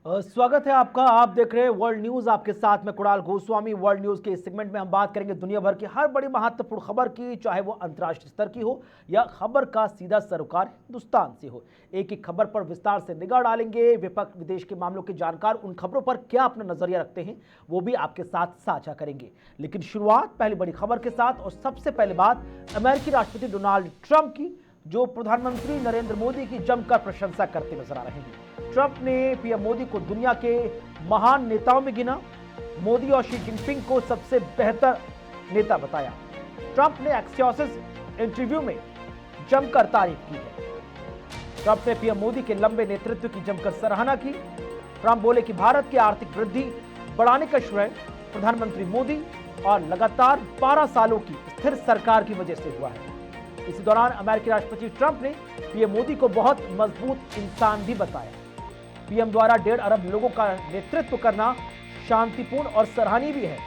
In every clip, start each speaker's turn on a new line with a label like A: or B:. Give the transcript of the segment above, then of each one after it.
A: स्वागत है आपका। आप देख रहे हैं वर्ल्ड न्यूज, आपके साथ में कुणाल गोस्वामी। वर्ल्ड न्यूज के इस सेगमेंट में हम बात करेंगे दुनिया भर की हर बड़ी महत्वपूर्ण खबर की, चाहे वो अंतर्राष्ट्रीय स्तर की हो या खबर का सीधा सरोकार हिंदुस्तान से हो। एक एक खबर पर विस्तार से निगाह डालेंगे। विपक्ष, विदेश के मामलों के जानकार उन खबरों पर क्या अपना नजरिया रखते हैं, वो भी आपके साथ साझा करेंगे। लेकिन शुरुआत पहली बड़ी खबर के साथ, और सबसे पहले बात अमेरिकी राष्ट्रपति डोनाल्ड ट्रंप की, जो प्रधानमंत्री नरेंद्र मोदी की जमकर प्रशंसा करते नजर आ रहे हैं। ट्रंप ने पीएम मोदी को दुनिया के महान नेताओं में गिना। मोदी और शी जिनपिंग को सबसे बेहतर नेता बताया। ट्रंप ने एक्सियोसिस इंटरव्यू में जमकर तारीफ की है। ट्रंप ने पीएम मोदी के लंबे नेतृत्व की जमकर सराहना की। ट्रंप बोले कि भारत की आर्थिक वृद्धि बढ़ाने का श्रेय प्रधानमंत्री मोदी और लगातार 12 सालों की स्थिर सरकार की वजह से हुआ है। इसी दौरान अमेरिकी राष्ट्रपति ट्रंप ने पीएम मोदी को बहुत मजबूत इंसान भी बताया। पीएम द्वारा 1.5 अरब लोगों का नेतृत्व करना शांतिपूर्ण और सराहनीय भी है।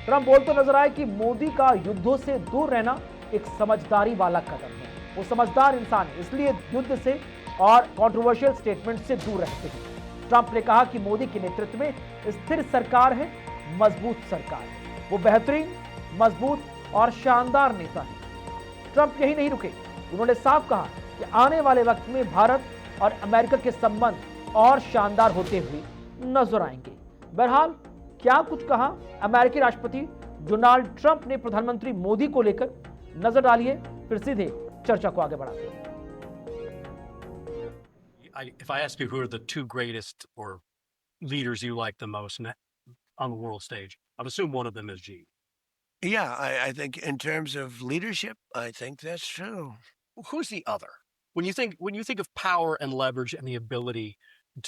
A: ट्रंप बोलते नजर आए कि मोदी का युद्धों से दूर रहना एक समझदारी वाला कदम है। वो समझदार इंसान है, इसलिए युद्ध से और कंट्रोवर्शियल स्टेटमेंट से दूर रहते हैं। ट्रंप ने कहा कि मोदी के नेतृत्व में स्थिर सरकार है, मजबूत सरकार है। वो बेहतरीन, मजबूत और शानदार नेता है। ट्रंप यही नहीं रुके, उन्होंने साफ कहा कि आने वाले वक्त में भारत और अमेरिका के संबंध और शानदार होते हुए नजर आएंगे। बहरहाल, क्या कुछ कहा अमेरिकी राष्ट्रपति डोनाल्ड ट्रंप ने प्रधानमंत्री मोदी को लेकर, नजर डालिए, फिर सीधे चर्चा को आगे बढ़ाते हैं।
B: If I ask you who are the two greatest or leaders you like the most on the world stage, I'd assume one of them is Xi.
C: Yeah, I think in terms of leadership, I think that's true.
B: Who's the other? When you think of power and leverage and the ability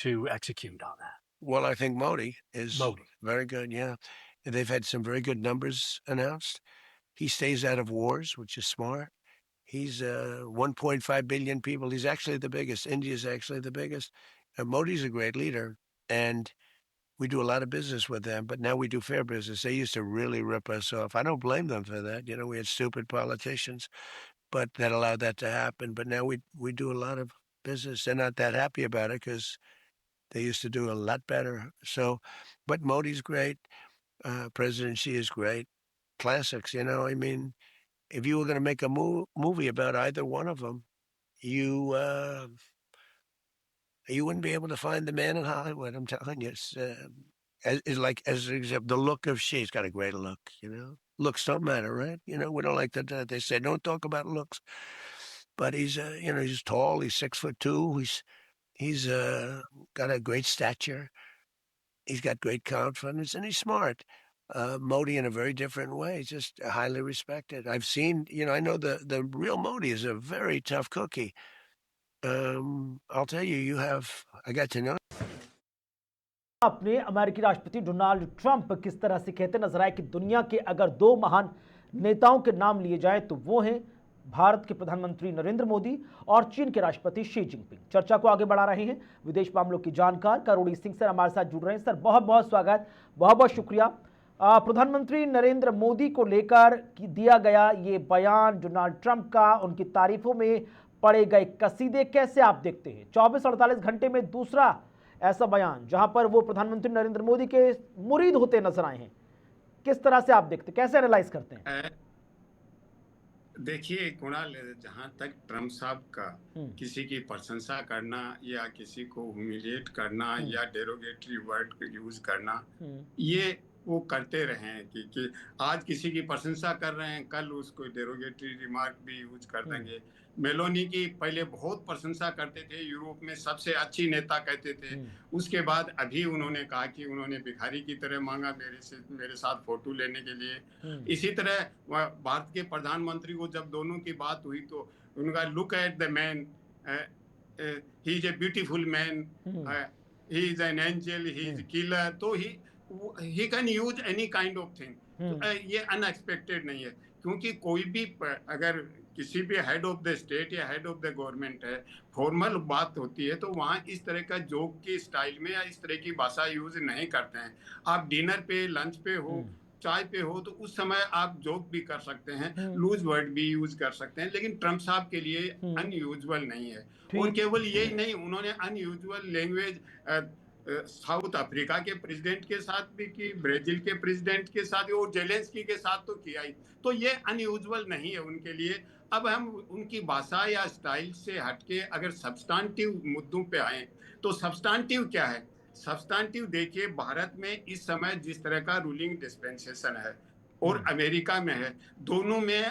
B: to execute on that.
C: Well, I think Modi is
B: Modi.
C: very good. Yeah, they've had some very good numbers announced. He stays out of wars, which is smart. He's 1.5 billion people. He's actually the biggest. India's actually the biggest. Modi's a great leader, and we do a lot of business with them. But now we do fair business. They used to really rip us off. I don't blame them for that. You know, we had stupid politicians, but that allowed that to happen. But now we do a lot of business. They're not that happy about it because they used to do a lot better. So, but Modi's great. President Xi is great. Classics, you know. I mean, if you were going to make a movie about either one of them, you you wouldn't be able to find the man in Hollywood. I'm telling you, it's as example, the look of Xi's got a great look. You know, looks don't matter, right? You know, we don't like that. They say don't talk about looks, but he's you know, he's tall. He's 6'2". He's got a great stature. He's got great confidence, and he's smart. Modi in a very different way, just highly respected. I've seen, you know, I know the real Modi is a very tough cookie. I'll tell you, I got to know.
A: आपने अमेरिकी राष्ट्रपति Donald Trump किस तरह से कहते नजर आए कि दुनिया के अगर दो महान नेताओं के नाम लिए जाए तो वो हैं भारत के प्रधानमंत्री नरेंद्र मोदी और चीन के राष्ट्रपति शी जिनपिंग। चर्चा को आगे बढ़ा रहे हैं विदेश मामलों की जानकार करोड़ी सिंह सर हमारे साथ जुड़ रहे हैं। सर, बहुत बहुत स्वागत, बहुत बहुत शुक्रिया। प्रधानमंत्री नरेंद्र मोदी को लेकर दिया गया ये बयान डोनाल्ड ट्रंप का, उनकी तारीफों में पड़े गए कसीदे, कैसे आप देखते हैं? 24-48 घंटे में दूसरा ऐसा बयान जहां पर वो प्रधानमंत्री नरेंद्र मोदी के मुरीद होते नजर आए हैं, किस तरह से आप देखते, कैसे एनालाइज करते हैं?
D: देखिए कुणाल, जहां तक ट्रम्प साहब का किसी की प्रशंसा करना या किसी को ह्यूमिलिएट करना या डेरोगेटरी वर्ड यूज करना, ये वो करते रहे हैं कि आज किसी की प्रशंसा कर रहे हैं, कल उसको डेरोगेटरी रिमार्क भी यूज कर देंगे। मेलोनी की पहले बहुत प्रशंसा करते थे, यूरोप में सबसे अच्छी नेता कहते थे। उसके बाद अभी उन्होंने कहा कि उन्होंने भिखारी की तरह मांगा मेरे साथ फोटो लेने के लिए। इसी तरह भारत के प्रधानमंत्री को जब दोनों की बात हुई तो उनका look at the man, he is a beautiful man, he is an angel, he is killer, तो he can use any kind of thing. तो ये अनएक्सपेक्टेड नहीं है, क्योंकि कोई भी अगर किसी भी हेड ऑफ द स्टेट या हेड ऑफ द गवर्नमेंट है, फॉर्मल बात होती है तो वहाँ इस तरह का जोक के स्टाइल में या इस तरह की भाषा यूज नहीं करते हैं। आप डिनर पे, लंच पे हो, चाय पे हो, तो उस समय आप जोक भी कर सकते हैं, लूज वर्ड भी यूज कर सकते हैं, लेकिन ट्रम्प साहब के लिए अनयूजुअल नहीं है। और केवल यही नहीं, उन्होंने अनयूजुअल लैंग्वेज साउथ अफ्रीका के प्रेसिडेंट के साथ भी की, ब्राजील के प्रेसिडेंट के साथ और जेलेंस्की के साथ तो किया ही। तो ये अनयूजुअल नहीं है उनके लिए। अब हम उनकी भाषा या स्टाइल से हटके अगर सब्सटेंटिव मुद्दों पे आए तो सब्सटेंटिव क्या है? सब्सटेंटिव देखिए, भारत में इस समय जिस तरह का रूलिंग डिस्पेंसेशन है और अमेरिका में है, दोनों में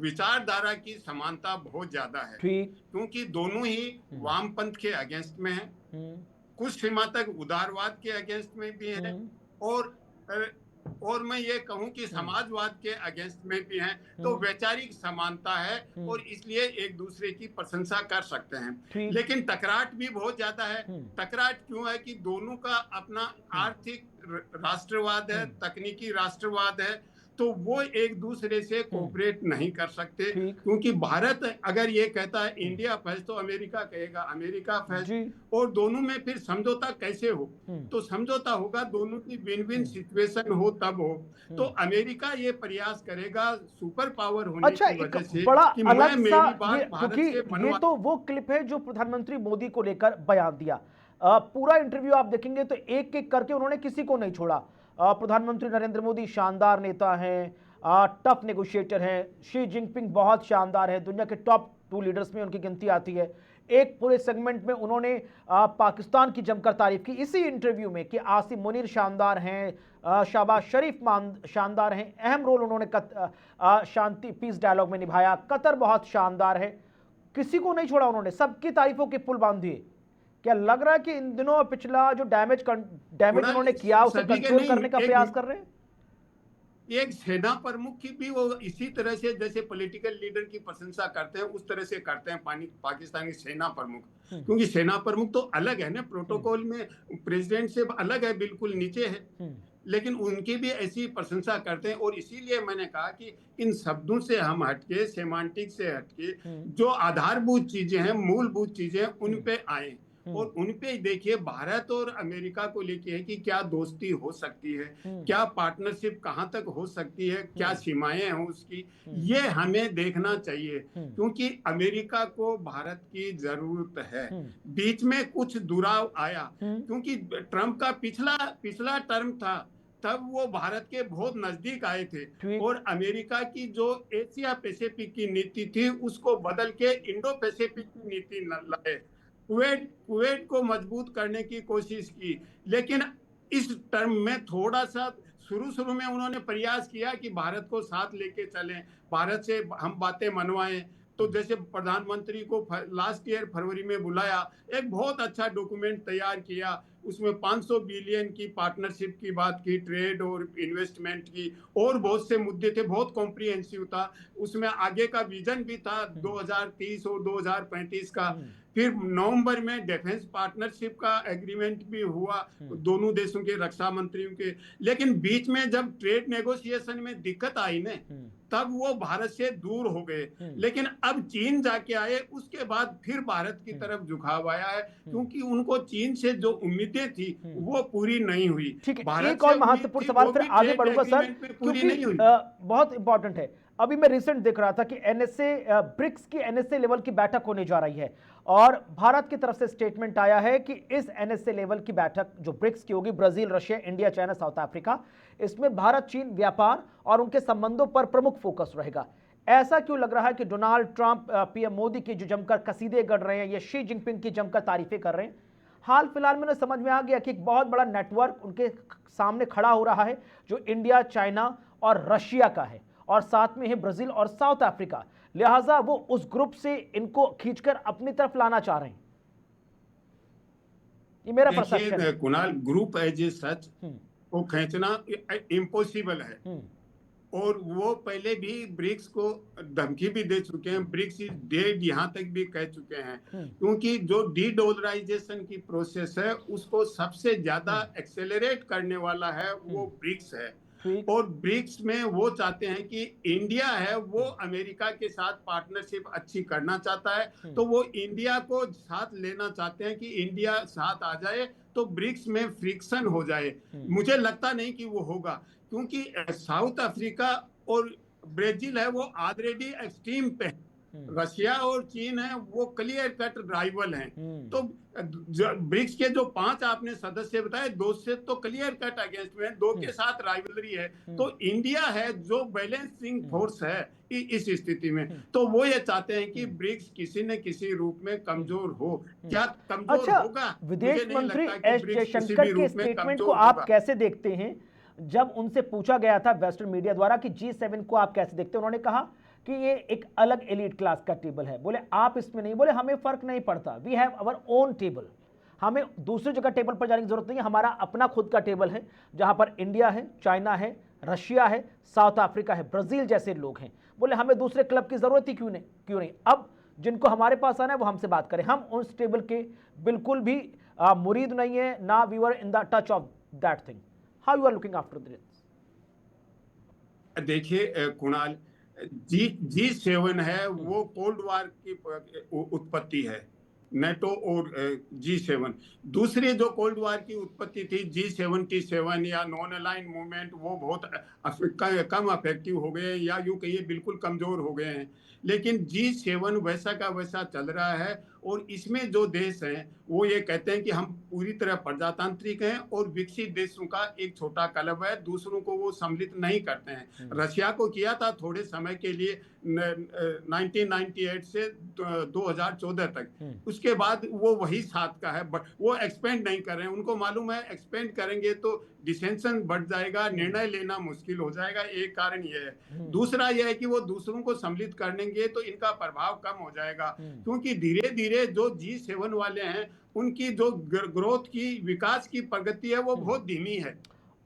D: विचारधारा की समानता बहुत ज्यादा है, क्योंकि दोनों ही वामपंथ के अगेंस्ट में है, कुछ सीमा तक उदारवाद के अगेंस्ट में भी है, और मैं ये कहूं कि समाजवाद के अगेंस्ट में भी हैं। तो वैचारिक समानता है और इसलिए एक दूसरे की प्रशंसा कर सकते हैं। लेकिन टकराट भी बहुत ज्यादा है। टकराट क्यों है? कि दोनों का अपना आर्थिक राष्ट्रवाद है, तकनीकी राष्ट्रवाद है, तो वो एक दूसरे से कोऑपरेट नहीं कर सकते, क्योंकि भारत अगर ये कहता है इंडिया फर्स्ट तो अमेरिका कहेगा अमेरिका फर्स्ट, और दोनों में फिर समझौता कैसे हो? तो समझौता होगा दोनों की विन विन सिचुएशन हो तब हो। तो अमेरिका ये प्रयास करेगा सुपर पावर होने की वजह से
A: बड़ा
D: कि
A: अलग
D: मैं
A: सा
D: मेरी बात भारत से
A: ये तो वो क्लिप है जो प्रधानमंत्री मोदी को लेकर बयान दिया। पूरा इंटरव्यू आप देखेंगे तो एक एक करके उन्होंने किसी को नहीं छोड़ा। प्रधानमंत्री नरेंद्र मोदी शानदार नेता हैं, टफ नेगोशिएटर हैं। शी जिनपिंग बहुत शानदार है, दुनिया के टॉप 2 लीडर्स में उनकी गिनती आती है। एक पूरे सेगमेंट में उन्होंने पाकिस्तान की जमकर तारीफ की इसी इंटरव्यू में कि आसिम मुनीर शानदार हैं, शहबाज शरीफ शानदार हैं, अहम रोल उन्होंने शांति पीस डायलॉग में निभाया, कतर बहुत शानदार है। किसी को नहीं छोड़ा उन्होंने, सबकी तारीफों के पुल बांध दिए। क्या लग रहा है कि इन दिनों पिछला जो डैमेज उन्होंने किया उसे कंट्रोल करने का प्रयास कर रहे हैं?
D: एक सेना प्रमुख की भी वो इसी तरह से जैसे पॉलिटिकल लीडर की प्रशंसा करते हैं उस तरह से करते हैं पाकिस्तानी सेना प्रमुख, क्योंकि सेना प्रमुख तो अलग है ना, प्रोटोकॉल में प्रेसिडेंट से अलग है, बिल्कुल नीचे है, लेकिन उनकी भी ऐसी प्रशंसा करते हैं। और इसीलिए मैंने कहा कि इन शब्दों से हम हटके, सेमांटिक से हटके, जो आधारभूत चीजें हैं, मूलभूत चीजें, उन पे आए और उन पे देखिए भारत और अमेरिका को लेके है कि क्या दोस्ती हो सकती है, क्या पार्टनरशिप कहां तक हो सकती है, क्या सीमाएं हैं उसकी, ये हमें देखना चाहिए, क्योंकि अमेरिका को भारत की जरूरत है। बीच में कुछ दुराव आया, क्योंकि ट्रंप का पिछला टर्म था, तब वो भारत के बहुत नजदीक आए थे और अमेरिका की जो एशिया पैसिफिक की नीति थी उसको बदल के इंडो पैसिफिक की नीति लाए, कुवैत को मजबूत करने की कोशिश की। लेकिन इस टर्म में थोड़ा सा शुरू में उन्होंने प्रयास किया कि भारत को साथ लेके चलें, भारत से हम बातें मनवाएं। तो जैसे प्रधानमंत्री को लास्ट ईयर फरवरी में बुलाया, एक बहुत अच्छा डॉक्यूमेंट तैयार किया, उसमें 500 बिलियन की पार्टनरशिप की बात की, ट्रेड और इन्वेस्टमेंट की, और बहुत से मुद्दे थे, बहुत कॉम्प्रिहेंसिव था। उसमें आगे का विजन भी था 2030 और 2035 का। फिर नवंबर में डिफेंस पार्टनरशिप का एग्रीमेंट भी हुआ दोनों देशों के रक्षा मंत्रियों के। लेकिन बीच में जब ट्रेड नेगोशिएशन में दिक्कत आई ना, तब वो भारत से दूर हो गए। लेकिन अब चीन जाके आए, उसके बाद फिर भारत की तरफ झुकाव आया है, क्योंकि उनको चीन से जो उम्मीदें थी वो पूरी नहीं हुई।
A: ठीक है, एक और महत्वपूर्ण सवाल फिर आगे बढ़ूंगा सर, क्योंकि बहुत इंपॉर्टेंट है। अभी मैं रिसेंट देख रहा था कि एनएसए ब्रिक्स की एनएसए लेवल की बैठक होने जा रही है और भारत की तरफ से स्टेटमेंट आया है कि इस एनएसए लेवल की बैठक जो ब्रिक्स की होगी, Brazil, Russia, India, China, south Africa, इसमें भारत चीन व्यापार और उनके संबंधों पर प्रमुख फोकस रहेगा। ऐसा क्यों लग रहा है कि डोनाल्ड ट्रंप पीएम मोदी की जो जमकर कसीदे गढ़ रहे हैं, ये शी जिनपिंग की जमकर तारीफें कर रहे हैं? हाल फिलहाल में समझ में आ गया कि एक बहुत बड़ा नेटवर्क उनके सामने खड़ा हो रहा है जो इंडिया, चाइना और रशिया का है, और साथ में है ब्राजील और साउथ अफ्रीका। लिहाजा वो उस ग्रुप से इनको खींचकर अपनी तरफ लाना चाह रहे हैं। ये मेरा परसेप्शन है।
D: कुणाल, ग्रुप एज सच वो खींचना इम्पॉसिबल है, और वो पहले भी ब्रिक्स को धमकी भी दे चुके हैं, ब्रिक्स इज डेड यहाँ तक भी कह चुके हैं, क्योंकि जो डी डॉलराइजेशन की प्रोसेस है उसको सबसे ज्यादा एक्सेलरेट करने वाला है वो ब्रिक्स है। और ब्रिक्स में वो चाहते हैं कि इंडिया है वो अमेरिका के साथ पार्टनरशिप अच्छी करना चाहता है, तो वो इंडिया को साथ लेना चाहते हैं कि इंडिया साथ आ जाए तो ब्रिक्स में फ्रिक्शन हो जाए। मुझे लगता नहीं कि वो होगा, क्योंकि साउथ अफ्रीका और ब्राजील है वो ऑलरेडी एक्सट्रीम पे, रशिया और चीन है वो क्लियर कट राइवल हैं। तो ब्रिक्स के जो 5 आपने सदस्य बताए, 2 से तो क्लियर कट अगेंस्ट में, 2 के साथ राइवलरी है। तो इंडिया है जो बैलेंसिंग फोर्स है इस स्थिति में। तो वो ये चाहते हैं कि ब्रिक्स किसी न किसी रूप में कमजोर हो। क्या कमजोर
A: अच्छा,
D: होगा?
A: विदेश
D: मुझे नहीं
A: मंत्री
D: लगता कि
A: एस
D: ब्रिक्स किसी
A: जयशंकर
D: भी
A: के
D: रूप में
A: स्टेटमेंट को
D: कमजोर
A: आप
D: होगा।
A: कैसे देखते हैं? जब उनसे पूछा गया था वेस्टर्न मीडिया द्वारा कि G7 को आप कैसे देखते हैं, उन्होंने कहा कि ये एक अलग एलीट क्लास का टेबल है। बोले आप इसमें नहीं, बोले हमें फर्क नहीं पड़ता, we have our own table, हमें दूसरी जगह टेबल पर जाने की जरूरत नहीं है, हमारा अपना खुद का टेबल है जहां पर इंडिया है, चाइना है, रशिया है, साउथ अफ्रीका है, ब्राजील जैसे लोग हैं। बोले हमें दूसरे क्लब की जरूरत ही क्यों नहीं। अब जिनको हमारे पास आना है वो हमसे बात करें, हम उस टेबल के बिल्कुल भी मुरीद नहीं है ना, we were in the touch of that thing. How you are looking after this?
D: देखिए कुणाल, G7 है वो कोल्ड वॉर की उत्पत्ति है, नेटो और G7। दूसरी जो कोल्ड वॉर की उत्पत्ति थी G77 या नॉन अलाइन मूवमेंट, वो बहुत कम अफेक्टिव हो गए, या यूं कहिए बिल्कुल कमजोर हो गए हैं। लेकिन G7 वैसा का वैसा चल रहा है, और इसमें जो देश हैं वो ये कहते हैं कि हम पूरी तरह प्रजातांत्रिक हैं और विकसित देशों का एक छोटा क्लब है, दूसरों को वो सम्मिलित नहीं करते हैं। रशिया को किया था थोड़े समय के लिए 1998 से 2014 तक, उसके बाद वो वही साथ का है, वो एक्सपेंड नहीं कर रहे हैं। उनको मालूम है एक्सपेंड करेंगे तो डिसेंशन बढ़ जाएगा, निर्णय लेना मुश्किल हो जाएगा, एक कारण ये है। दूसरा यह है कि वो दूसरों को सम्मिलित करेंगे तो इनका प्रभाव कम हो जाएगा, क्योंकि धीरे धीरे जो G7 वाले हैं उनकी जो ग्रोथ की, विकास की प्रगति है वो बहुत धीमी है।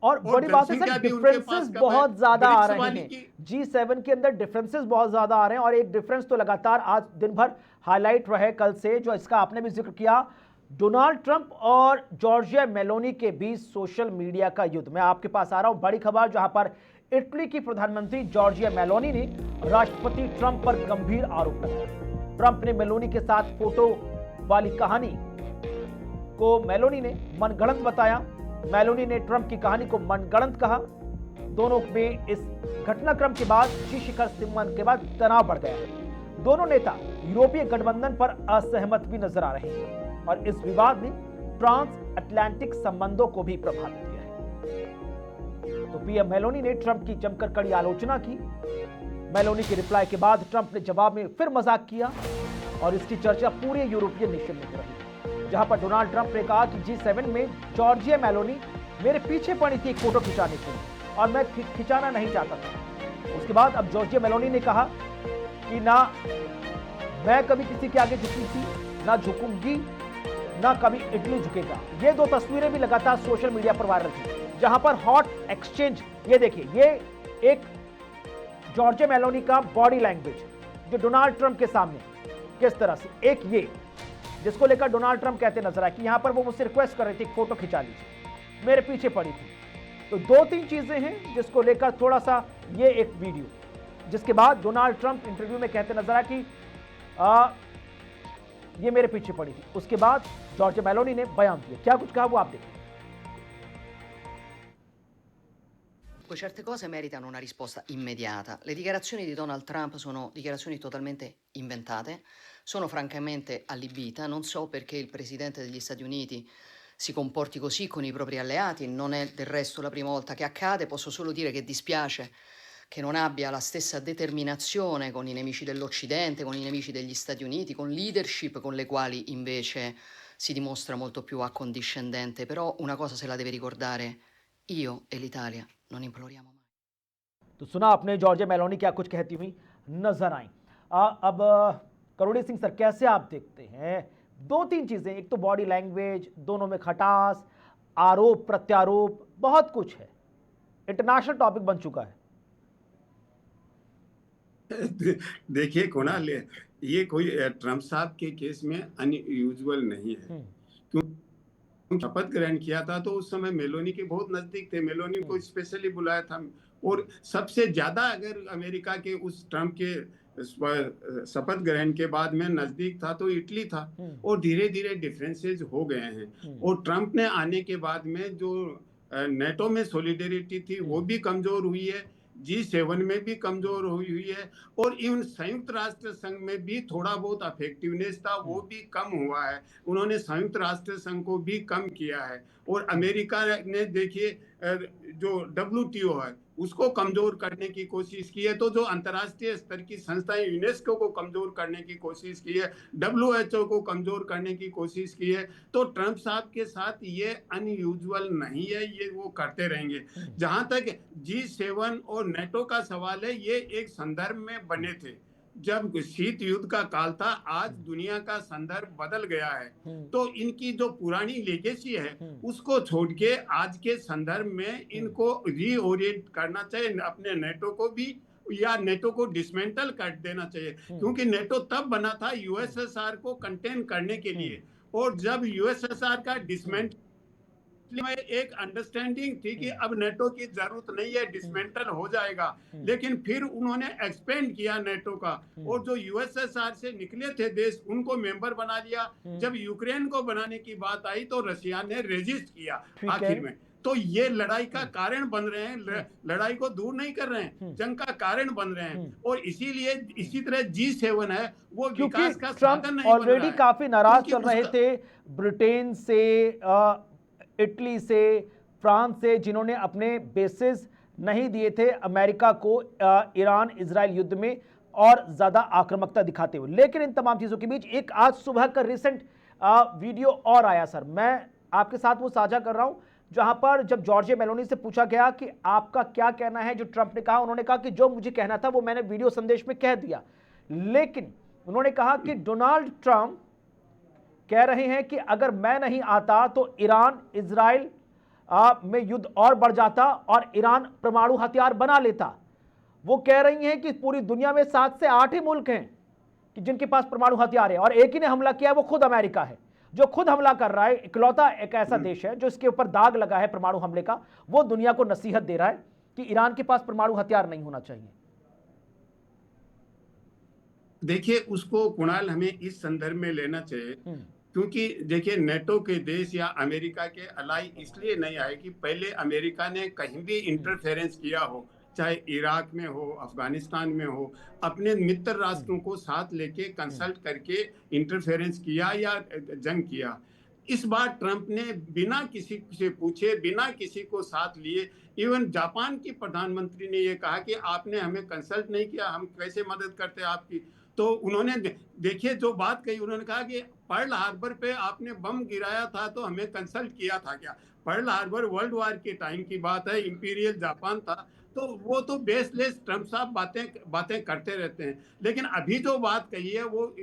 A: और बड़ी बात है सर, डिफरेंसेस बहुत ज्यादा आ रहे हैं G7 के अंदर, डिफरेंसेस बहुत ज्यादा आ रहे हैं। और एक डिफरेंस तो लगातार आज दिन भर हाईलाइट रहे कल से, जो इसका आपने भी जिक्र किया, डोनाल्ड ट्रंप और जॉर्जिया मेलोनी के बीच सोशल मीडिया का युद्ध। मैं आपके पास आ रहा हूं बड़ी खबर, जहां पर इटली की प्रधानमंत्री जॉर्जिया मेलोनी ने राष्ट्रपति ट्रंप पर गंभीर आरोप लगाया। ट्रंप ने मेलोनी के साथ फोटो वाली कहानी को मेलोनी ने मनगढ़ंत बताया। मेलोनी ने ट्रंप की कहानी को मनगढ़ंत कहा। दोनों में इस घटनाक्रम के बाद जी शिखर सम्मेलन के बाद तनाव बढ़ गया है। दोनों नेता यूरोपीय गठबंधन पर असहमत भी नजर आ रहे हैं, और इस विवाद ने ट्रांस अटलांटिक संबंधों को भी प्रभावित किया है। तो पीएम मेलोनी ने ट्रंप की जमकर कड़ी आलोचना की। मेलोनी के रिप्लाई के बाद ट्रंप ने जवाब में फिर मजाक किया, और इसकी चर्चा पूरे यूरोपीय नेशन में हो रही है, जहां पर डोनाल्ड ट्रंप ने कहा कि G7 में जॉर्जिया मेलोनी मेरे पीछे पड़ी थी एक फोटो खिंचाने के लिए, और मैं खिंचाना नहीं चाहता था। उसके बाद अब जॉर्जिया मेलोनी ने कहा कि ना मैं कभी किसी के आगे झुकी थी, ना झुकूंगी, ना कभी इटली झुकेगा। ये दो तस्वीरें भी लगातार सोशल मीडिया पर वायरल थी, जहां पर हॉट एक्सचेंज, ये देखिए, ये एक जॉर्जिया मेलोनी का बॉडी लैंग्वेज जो डोनाल्ड ट्रंप के सामने किस तरह से, एक ये जिसको लेकर डोनाल्ड ट्रंप कहते नजर आए कि यहां पर वो मुझसे रिक्वेस्ट कर रही थी फोटो खिंचा लीजिए, मेरे पीछे पड़ी थी। तो 2-3 चीजें हैं जिसको लेकर थोड़ा सा ये एक वीडियो, जिसके बाद डोनाल्ड ट्रंप इंटरव्यू में कहते नजर आए कि ये मेरे पीछे पड़ी थी। उसके बाद जॉर्जिया मेलोनी ने बयान दिया, क्या कुछ कहा वो आप देखिए।
E: Certe cose meritano una risposta immediata. Le dichiarazioni di Donald Trump sono dichiarazioni totalmente inventate, sono francamente allibita, non so perché il Presidente degli Stati Uniti si comporti così con i propri alleati, non è del resto la prima volta che accade, posso solo dire che dispiace che non abbia la stessa determinazione con i nemici dell'Occidente, con i nemici degli Stati Uniti, con leadership con le quali invece si dimostra molto più accondiscendente, però una cosa se la deve ricordare, io e l'Italia non imploriamo mai।
A: तो सुना आपने Giorgia Meloni क्या कुछ कहती हुई नजर आई। अब करोड़ी Singh sir, कैसे आप देखते हैं 2-3 चीजें, एक तो बॉडी लैंग्वेज, दोनों में खटास, आरोप प्रत्यारोप, बहुत कुछ है, इंटरनेशनल टॉपिक बन चुका है।
D: देखिए कुणाल, ये कोई ट्रंप साहब के केस में अनयूजुअल नहीं है, क्योंकि शपथ ग्रहण किया था तो उस समय मेलोनी के बहुत नजदीक थे, मेलोनी को स्पेशली बुलाया था, और सबसे ज्यादा अगर अमेरिका के उस ट्रंप के शपथ ग्रहण के बाद में नजदीक था तो इटली था, और धीरे धीरे डिफरेंसेस हो गए हैं। और ट्रंप ने आने के बाद में जो नेटो में सॉलिडेरिटी थी वो भी कमजोर हुई है, G7 में भी कमजोर हुई हुई है, और इवन संयुक्त राष्ट्र संघ में भी थोड़ा बहुत इफेक्टिवनेस था, वो भी कम हुआ है। उन्होंने संयुक्त राष्ट्र संघ को भी कम किया है, और अमेरिका ने देखिए जो WTO है उसको कमजोर करने की कोशिश की है, तो जो अंतर्राष्ट्रीय स्तर की संस्थाएं यूनेस्को को कमजोर करने की कोशिश की है, WHO को कमजोर करने की कोशिश की है। तो ट्रंप साहब के साथ ये अनयूजुअल नहीं है, ये वो करते रहेंगे। जहां तक G7 और नेटो का सवाल है, ये एक संदर्भ में बने थे जब शीत युद्ध का काल था। आज दुनिया का संदर्भ बदल गया है, तो इनकी जो पुरानी लेगेसी है उसको छोड़ के आज के संदर्भ में इनको रीओरिएंट करना चाहिए, अपने नेटो को भी, या नेटो को डिसमेंटल कर देना चाहिए। क्योंकि नेटो तब बना था USSR को कंटेन करने के लिए, और जब USSR का डिसमेंटल में एक अंडरस्टैंडिंग थी कि अब नेटो की जरूरत नहीं है, डिसमेंटल हो जाएगा, लेकिन फिर उन्होंने एक्सपेंड किया नेटो का, और जो USSR से निकले थे देश उनको मेंबर बना लिया। जब यूक्रेन को बनाने की बात आई तो रशिया ने रेजिस्ट किया आखिर में। तो ये लड़ाई का कारण बन रहे हैं, लड़ाई को दूर नहीं कर रहे हैं, जंग का कारण बन रहे हैं। और इसीलिए इसी तरह G7 है वो विकास का साधन नहीं बन रहा है।
A: ऑलरेडी काफी नाराज चल रहे थे ब्रिटेन से, इटली से, फ्रांस से, जिन्होंने अपने बेसिस नहीं दिए थे अमेरिका को ईरान इजराइल युद्ध में और ज्यादा आक्रामकता दिखाते हुए। लेकिन इन तमाम चीजों के बीच एक आज सुबह का रिसेंट वीडियो और आया सर, मैं आपके साथ वो साझा कर रहा हूं, जहां पर जब जॉर्जिया मेलोनी से पूछा गया कि आपका क्या कहना है जो ट्रंप ने कहा, उन्होंने कहा कि जो मुझे कहना था वो मैंने वीडियो संदेश में कह दिया। लेकिन उन्होंने कहा कि डोनाल्ड ट्रंप कह रहे हैं कि अगर मैं नहीं आता तो ईरान इजराइल में युद्ध और बढ़ जाता और ईरान परमाणु हथियार बना लेता। वो कह रही हैं कि पूरी दुनिया में 7 से 8 ही मुल्क हैं कि जिनके पास परमाणु हथियार है, और एक ही ने हमला किया है, वो खुद अमेरिका है, जो खुद हमला कर रहा है। इकलौता एक ऐसा देश है जो इसके ऊपर दाग लगा है परमाणु हमले का, वो दुनिया को नसीहत दे रहा है कि ईरान के पास परमाणु हथियार नहीं होना चाहिए।
D: देखिए, उसको कुणाल हमें इस संदर्भ में लेना चाहिए, क्योंकि देखिए नेटो के देश या अमेरिका के अलाई इसलिए नहीं आए कि पहले अमेरिका ने कहीं भी इंटरफेरेंस किया हो, चाहे इराक में हो, अफगानिस्तान में हो, अपने मित्र राष्ट्रों को साथ लेके कंसल्ट करके इंटरफेरेंस किया या जंग किया। इस बार ट्रंप ने बिना किसी से पूछे, बिना किसी को साथ लिए, इवन जापान की प्रधानमंत्री ने ये कहा कि आपने हमें कंसल्ट नहीं किया, हम कैसे मदद करते आपकी। तो उन्होंने देखिए जो बात कही, उन्होंने कहा कि पर्ल हार्बर पे आपने बम गिराया था तो हमें कंसल्ट किया था क्या? पर्ल हार्बर वर्ल्ड वार के टाइम की बात है, इंपीरियल जापान था। तो वो तो बेसलेस ट्रंप साहब बातें करते रहते हैं। लेकिन अभी जो बात कही है वो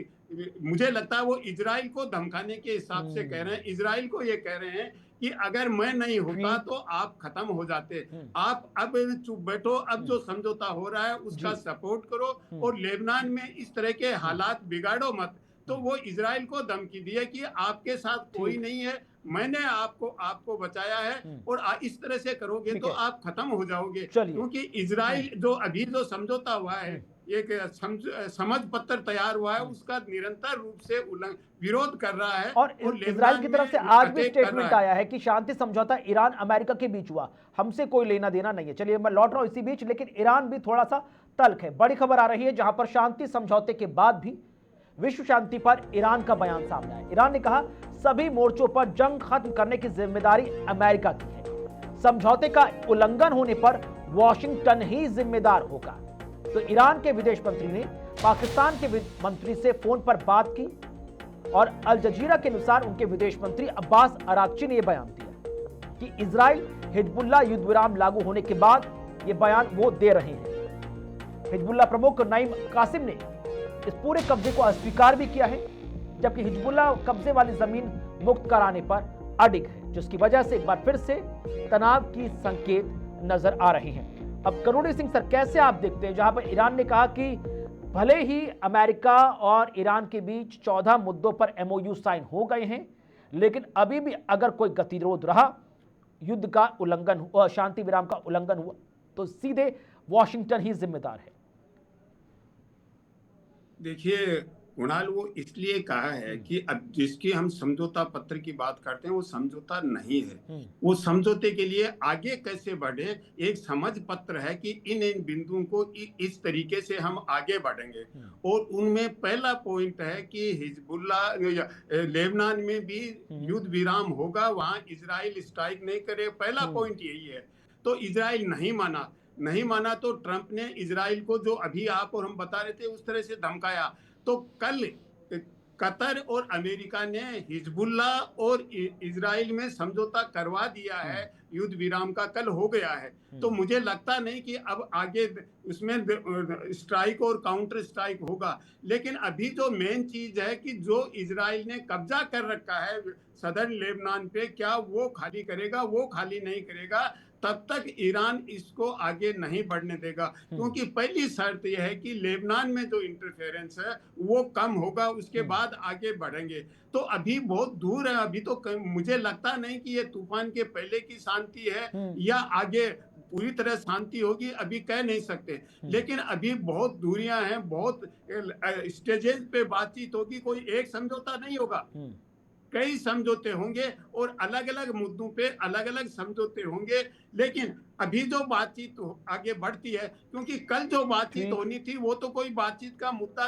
D: मुझे लगता है वो इजराइल को धमकाने के हिसाब से कह रहे हैं। इजराइल को ये कह रहे हैं कि अगर मैं नहीं होता तो आप खत्म हो जाते, आप अब चुप बैठो, अब जो समझौता हो रहा है उसका सपोर्ट करो और लेबनान में इस तरह के हालात बिगाड़ो मत। तो वो इजराइल को धमकी दी है कि आपके साथ कोई नहीं है, मैंने आपको बचाया है, और इस तरह से करोगे तो आप खत्म हो जाओगे। क्योंकि इजराइल जो अभी जो समझौता हुआ है, एक समझ पत्र तैयार हुआ है, उसका निरंतर रूप से विरोध कर रहा है।
A: और इजराइल की तरफ से आज भी स्टेटमेंट आया है कि शांति समझौता ईरान अमेरिका के बीच हुआ, हमसे कोई लेना देना नहीं है। चलिए मैं लौट रहा हूं इसी बीच, लेकिन ईरान भी थोड़ा सा तल्ख है। बड़ी खबर आ रही है जहां पर शांति समझौते के बाद भी विश्व शांति पर ईरान का बयान सामने आया। ईरान ने कहा सभी मोर्चों पर जंग खत्म करने की जिम्मेदारी अमेरिका की है, समझौते का उल्लंघन होने पर वॉशिंगटन ही जिम्मेदार होगा। तो ईरान के विदेश मंत्री ने पाकिस्तान के मंत्री से फोन पर बात की, और अल जजीरा के अनुसार उनके विदेश मंत्री अब्बास अराक्ची ने यह बयान दिया कि इजराइल हिजबुल्लाह युद्ध विराम लागू होने के बाद यह बयान वो दे रहे हैं। हिजबुल्लाह प्रमुख नईम कासिम ने इस पूरे कब्जे को अस्वीकार भी किया है, जबकि हिजबुल्लाह कब्जे वाली जमीन मुक्त कराने पर अडिग है, जिसकी वजह से एक बार फिर से तनाव की संकेत नजर आ रहे हैं। अब करोड़ी सिंह सर, कैसे आप देखते हैं जहां पर ईरान ने कहा कि भले ही अमेरिका और ईरान के बीच 14 मुद्दों पर MOU साइन हो गए हैं, लेकिन अभी भी अगर कोई गतिरोध रहा, युद्ध का उल्लंघन हुआ, शांति विराम का उल्लंघन हुआ, तो सीधे वॉशिंगटन ही जिम्मेदार है।
D: देखिए, कुणाल, वो इसलिए कहा है कि अब जिसकी हम समझौता पत्र की बात करते हैं वो समझौता नहीं है। वो समझौते के लिए आगे कैसे बढ़े, एक समझ पत्र है कि इन बिंदुओं को इस तरीके से हम आगे बढ़ेंगे। और उनमें पहला पॉइंट है कि हिजबुल्ला लेबनान में भी युद्ध विराम होगा, वहां इजराइल स्ट्राइक नहीं करे, पहला पॉइंट यही है। तो इजराइल नहीं माना तो ट्रंप ने इजराइल को, जो अभी आप और हम बता रहे थे, उस तरह से धमकाया। तो कल कतर और अमेरिका ने हिजबुल्ला और इजराइल में समझौता करवा दिया है, युद्ध विराम का कल हो गया है। तो मुझे लगता नहीं कि अब आगे उसमें स्ट्राइक और काउंटर स्ट्राइक होगा। लेकिन अभी जो मेन चीज है कि जो इजराइल ने कब्जा कर रखा है सदर्न लेबनान पे, क्या वो खाली करेगा? वो खाली नहीं करेगा तब तक ईरान इसको आगे नहीं बढ़ने देगा, क्योंकि पहली शर्त यह है कि लेबनान में जो इंटरफेरेंस है वो कम होगा, उसके बाद आगे बढ़ेंगे। तो अभी बहुत दूर है, अभी तो मुझे लगता नहीं कि ये तूफान के पहले की शांति है या आगे पूरी तरह शांति होगी, अभी कह नहीं सकते। लेकिन अभी बहुत दूरियां हैं, बहुत स्टेजेस पे बातचीत होगी, कोई एक समझौता नहीं होगा, कई समझौते होंगे और अलग अलग मुद्दों पे अलग अलग समझौते होंगे। लेकिन अभी जो बातचीत आगे बढ़ती है, क्योंकि कल जो बातचीत होनी थी वो तो कोई बातचीत का मुद्दा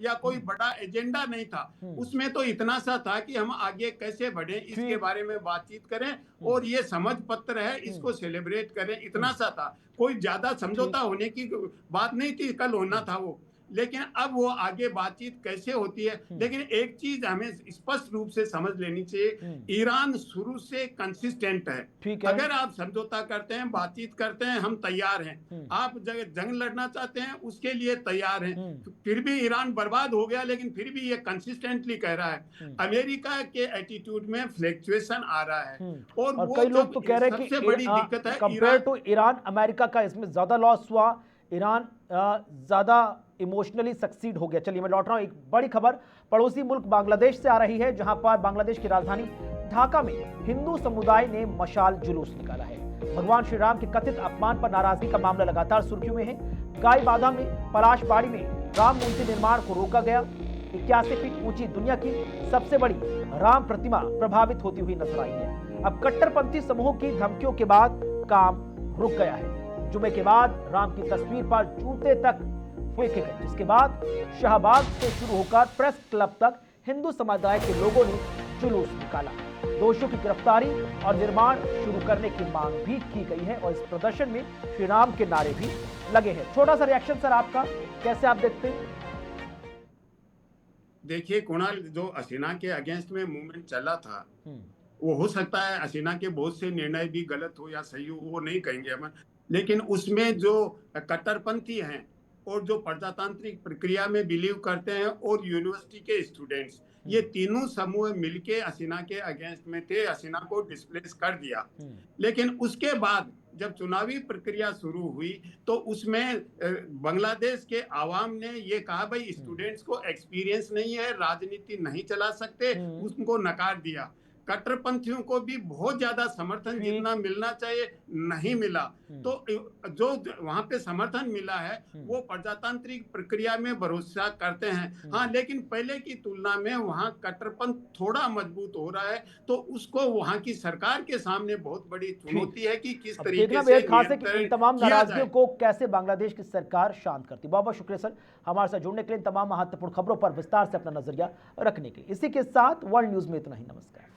D: या कोई बड़ा एजेंडा नहीं था, उसमें तो इतना सा था कि हम आगे कैसे बढ़े इसके बारे में बातचीत करें और ये समझ पत्र है इसको सेलिब्रेट करें, इतना सा था। कोई ज्यादा समझौता होने की बात नहीं थी, कल होना था वो। लेकिन अब वो आगे बातचीत कैसे होती है। लेकिन एक चीज हमें स्पष्ट रूप से समझ लेनी चाहिए, ईरान शुरू से कंसिस्टेंट है। अगर आप समझौता करते हैं, बातचीत करते हैं, हम तैयार हैं। आप जंग लड़ना चाहते हैं, उसके लिए तैयार हैं। फिर भी ईरान बर्बाद हो गया, लेकिन फिर भी ये कंसिस्टेंटली कह रहा है। अमेरिका के एटीट्यूड में फ्लक्चुएशन आ रहा है
A: और कई लोग तो कह रहे हैं कि
D: बड़ी दिक्कत है
A: कंपेयर टू ईरान, अमेरिका का इसमें ज्यादा लॉस हुआ, ईरान ज्यादा इमोशनली सक्सीड हो गया। चलिए मैं लौट रहा हूं, एक बड़ी खबर पड़ोसी मुल्क बांग्लादेश से आ रही है, जहां पर बांग्लादेश की राजधानी ढाका में हिंदू समुदाय ने मशाल जुलूस निकाला है। भगवान श्री राम के कथित अपमान पर नाराजगी का मामला लगातार सुर्खियों में है। गायबाधा में पलाशबाड़ी में राम मूर्ति निर्माण को रोका गया। 81 फीट ऊंची दुनिया की सबसे बड़ी राम प्रतिमा प्रभावित होती हुई नजर आई है। अब कट्टरपंथी समूहों की धमकियों के बाद काम रुक गया है। जुमे के बाद राम की तस्वीर पर जूते तक फेंके गए, जिसके बाद शाहबाग से शुरू होकर प्रेस क्लब तक हिंदू समुदाय के लोगों ने जुलूस निकाला। दोषियों की गिरफ्तारी और निर्माण शुरू करने की मांग भी की गई है और इस प्रदर्शन में श्री राम के नारे भी लगे हैं। छोटा सा रिएक्शन सर आपका, कैसे आप देखते हैं?
D: देखिए कुणाल, जो हसीना के अगेंस्ट में मूवमेंट चला था, वो हो सकता है हसीना के बहुत से निर्णय भी गलत हो या सही हो, वो नहीं कहेंगे हम, लेकिन उसमें जो कट्टरपंथी हैं और जो प्रजातांत्रिक प्रक्रिया में बिलीव करते हैं और यूनिवर्सिटी के स्टूडेंट्स, ये तीनों समूह मिलके हसीना के अगेंस्ट में थे, हसीना को डिस्प्लेस कर दिया। लेकिन उसके बाद जब चुनावी प्रक्रिया शुरू हुई तो उसमें बांग्लादेश के आवाम ने ये कहा, भाई स्टूडेंट्स को एक्सपीरियंस नहीं है, राजनीति नहीं चला सकते, उनको नकार दिया। कट्टरपंथियों को भी बहुत ज्यादा समर्थन जितना मिलना चाहिए नहीं मिला। तो जो वहां पे समर्थन मिला है वो प्रजातांत्रिक प्रक्रिया में भरोसा करते हैं। हाँ, लेकिन पहले की तुलना में वहाँ कट्टरपंथ थोड़ा मजबूत हो रहा है, तो उसको वहाँ की सरकार के सामने बहुत बड़ी चुनौती है कि किस तरीके से
A: इन तमाम नाराजगियों को कैसे बांग्लादेश की सरकार शांत करती। बहुत बहुत शुक्रिया सर हमारे साथ जुड़ने के लिए, तमाम महत्वपूर्ण खबरों पर विस्तार से अपना नजरिया रखने के लिए। इसी के साथ वर्ल्ड न्यूज में इतना ही। नमस्कार।